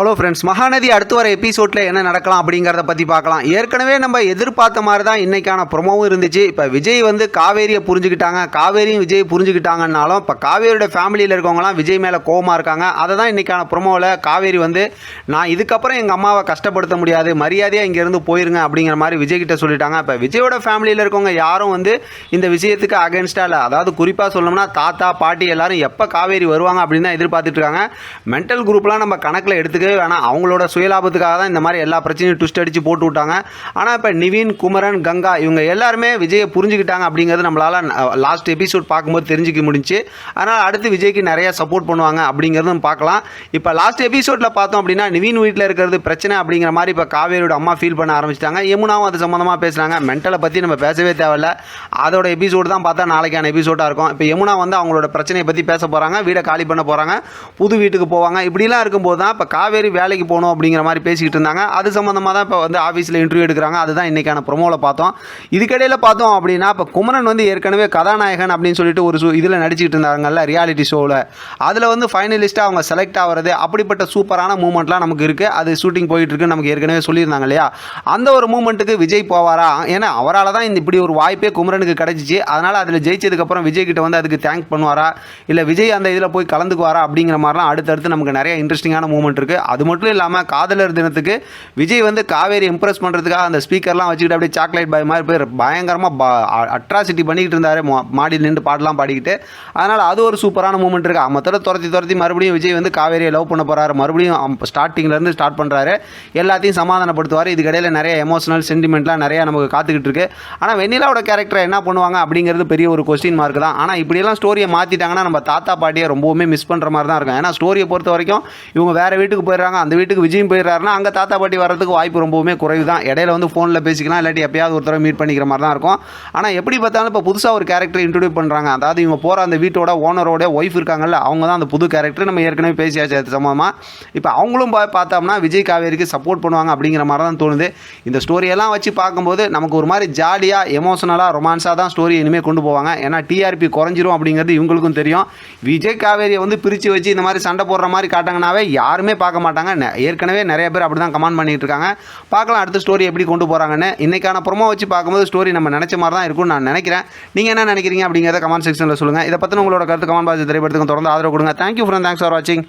Hello friends, Mahanadi அடுத்து வர எபிசோடில் என்ன நடக்கலாம் அப்படிங்கிறத பற்றி பார்க்கலாம். ஏற்கனவே நம்ம எதிர்பார்த்த மாதிரி தான் இன்றைக்கான ப்ரொமோவும் இருந்துச்சு. இப்போ விஜய் வந்து காவேரியை புரிஞ்சுக்கிட்டாங்க, காவேரியும் விஜய் புரிஞ்சுக்கிட்டாங்கன்னாலும் இப்போ காவேரியோட ஃபேமிலியில் இருக்கவங்களாம் விஜய் மேலே கோவமாக இருக்காங்க. அதை தான் இன்றைக்கான ப்ரொமோவில் காவேரி வந்து நான் இதுக்கப்புறம் எங்கள் அம்மாவை கஷ்டப்படுத்த முடியாது, மரியாதையாக இங்கேருந்து போயிருங்க அப்படிங்கிற மாதிரி விஜய்கிட்ட சொல்லிட்டாங்க. இப்போ விஜயோட ஃபேமிலியில் இருக்கவங்க யாரும் வந்து இந்த விஷயத்துக்கு அகேன்ஸ்டாக இல்லை. அதாவது குறிப்பாக சொல்லணும்னா தாத்தா பாட்டி எல்லாரும் எப்போ காவேரி வருவாங்க அப்படின்னு தான் எதிர்பார்த்துட்டு இருக்காங்க. மென்டல் குரூப்லாம் நம்ம கணக்கில் எடுத்துக்கவே வேணாம், அவங்களோட சுயலாபத்துக்காக தான் இந்த மாதிரி எல்லா பிரச்சனையும் ட்விஸ்ட் அடித்து போட்டு விட்டாங்க. ஆனால் இப்போ நிவின், குமரன், கங்கா இவங்க எல்லாருமே விஜயை புரிஞ்சுக்கிட்டாங்க அப்படிங்கிறது நம்மளால் லாஸ்ட் எபிசோட் பார்க்கும்போது தெரிஞ்சுக்க முடிஞ்சு. அதனால் அடுத்து விஜய்க்கு நிறைய சப்போர்ட் பண்ணுவாங்க அப்படிங்கிறதும் பார்க்கலாம். இப்போ லாஸ்ட் எபிசோடில் பார்த்தோம் அப்படின்னா நிவின் வீட்டில் இருக்கிறது பிரச்சனை அப்படிங்கிற மாதிரி இப்போ காவேரியோட அம்மா ஃபீல் பண்ண ஆரம்பிச்சிட்டாங்க. யமுனாவும் அது சம்மந்தமாக பேசுகிறாங்க. மென்டலை பற்றி நம்ம பேசவே தேவையில்ல, அதோட எபிசோடு தான் பார்த்தா நாளைக்கான எபிசோடாக இருக்கும். இப்போ யமுனா வந்து அவங்களோட பிரச்சனையை பற்றி பேச போகிறாங்க, வீடை காலி பண்ண போகிறாங்க, புது வீட்டுக்கு போவாங்க. இப்படிலாம் இருக்கும்போது தான் இப்போ காவேரி வேலைக்கு போகணும் அப்படிங்கிற மாதிரி பேசிக்கிட்டு இருந்தாங்க. அது சம்மந்தமாக தான் இப்போ வந்து ஆஃபீஸில் இன்டர்வியூ எடுக்கிறாங்க. அதுதான் இன்றைக்கான ப்ரொமோவில் பார்த்தோம். இதுக்கிடையில் பார்த்தோம் அப்படின்னா இப்போ குமரன் வந்து ஏற்கனவே கதாநாயகன் அப்படின்னு சொல்லிட்டு ஒரு இதில் நடிச்சிக்கிட்டு இருந்தாங்கல்ல, ரியாலிட்டி ஷோவில். அதில் வந்து ஃபைனலிஸ்ட்டாக அவங்க செலக்ட் ஆகிறது, அப்படிப்பட்ட சூப்பரான மூமெண்ட்லாம் நமக்கு இருக்குது. அது ஷூட்டிங் போயிட்டுருக்கு, நமக்கு ஏற்கனவே சொல்லியிருந்தாங்க இல்லையா. அந்த ஒரு மூமெண்ட்டுக்கு விஜய் போவாரா? ஏன்னா அவரால் தான் இந்த இப்படி ஒரு வாய்ப்பே குமரனுக்கு கிடச்சிச்சு. அதனால் அதில் ஜெயிச்சதுக்கப்புறம் விஜய் கிட்ட வந்து அதுக்கு தேங்க் பண்ணுவாரா, இல்லை விஜய் அந்த இதில் போய் கலந்துக்குவாரா அப்படிங்கிற மாதிரிலாம் அடுத்தடுத்து நமக்கு நிறைய இன்ட்ரெஸ்டிங்கான மூமெண்ட் இருக்குது. அது மட்டும் இல்லாமல் காதலர் தினத்துக்கு விஜய் வந்து காவேரி இம்ப்ரெஸ் பண்ணுறதுக்காக அந்த ஸ்பீக்கர்லாம் வச்சுக்கிட்டு அப்படியே சாக்லேட் பாய் மாதிரி போய் பயங்கரமாக அட்ராசிட்டி பண்ணிக்கிட்டு இருந்தார், மாடியில் நின்று பாடலாம் பாடிக்கிட்டு. அதனால் அது ஒரு சூப்பரான மூமெண்ட் இருக்குது. மொத்தத்தில் துரத்தி மறுபடியும் விஜய் வந்து காவேரியை லவ் பண்ண போகிறாரு, மறுபடியும் ஸ்டார்டிங்லேருந்து ஸ்டார்ட் பண்ணுறாரு, எல்லாத்தையும் சமாதானப்படுத்துவார். இதுக்கிடையில் நிறைய எமோஷனல் சென்டிமெண்ட்லாம் நிறையா நமக்கு காத்துக்கிட்டு இருக்கு. ஆனால் வெண்ணிலாவோட கேரக்டரை என்ன பண்ணுவாங்க அப்படிங்கிறது பெரிய ஒரு கொஸ்டின் மார்க் தான். ஆனால் இப்படியெல்லாம் ஸ்டோரியை மாற்றிட்டாங்கன்னா நம்ம தாத்தா பாட்டியை ரொம்பவுமே மிஸ் பண்ணுற மாதிரி தான் இருக்கும். ஏன்னா ஸ்டோரியை பொறுத்த வரைக்கும் இவங்க வேறு வீட்டுக்கு போயிடுறாங்க, அந்த வீட்டுக்கு விஜயும் போயிடுறாருன்னா அங்கே தாத்தா பாட்டி வர்றதுக்கு வாய்ப்பு ரொம்பவுமே குறைவு தான். இடையில வந்து ஃபோனில் பேசிக்கலாம், இல்லாட்டி எப்பயாவது ஒருத்தர மீட் பண்ணிக்கிற மாதிரி தான் இருக்கும். ஆனால் எப்படி பார்த்தாலும் இப்போ புதுசாக ஒரு கேரக்டர் இன்ட்ரோடியூஸ் பண்ணுறாங்க. அதாவது இவங்க போகிற அந்த வீட்டோட ஓனரோட ஒய்ஃப் இருக்காங்கல்ல, அவங்க தான் அந்த புது கேரக்டர். நம்ம ஏற்கனவே பேசியாச்சு அது சமமாக. இப்போ அவங்களும் பார்த்தோம்னா விஜய் காவேரிக்கு சப்போர்ட் பண்ணுவாங்க அப்படிங்கிற மாதிரி தான் தோணுது. இந்த ஸ்டோரியெல்லாம் வச்சு பார்க்கும்போது நமக்கு ஒரு மாதிரி ஜாலியாக எமோஷனலாக ரொமான்ஸாக தான் ஸ்டோரி இனிமேல் கொண்டு போவாங்க. ஏன்னா டிஆர்பி குறைஞ்சிரும் அப்படிங்கிறது இவங்களுக்கும் தெரியும். விஜய் காவேரியை வந்து பிரித்து வச்சு இந்த மாதிரி சண்டை போடுற மாதிரி காட்டாங்கன்னாவே யாருமே பார்க்க மாட்டாங்க. ஏற்கனவே நிறைய பேர் அப்படி தான் கமெண்ட் பண்ணிட்டு இருக்காங்க. பார்க்கலாம் அடுத்த ஸ்டோரி எப்படி கொண்டு போகிறாங்கன்னு. இன்றைக்கான ப்ரோமோ வச்சு பார்க்கும்போது ஸ்டோரி நம்ம நினச்ச மாதிரி தான் இருக்கும்னு நான் நினைக்கிறேன். நீங்கள் என்ன நினைக்கிறீங்க அப்படிங்கிறத கமெண்ட் செக்ஷனில் சொல்லுங்கள். இதை பற்றின உங்களோட கருத்து கமெண்ட் பாக்ஸ் திரைப்படத்துக்கு தொடர்ந்து ஆதரவு கொடுங்க. தேங்க்யூ ஃப்ரெண்ட், தேங்க்ஸ் ஃபார் வாட்சிங்.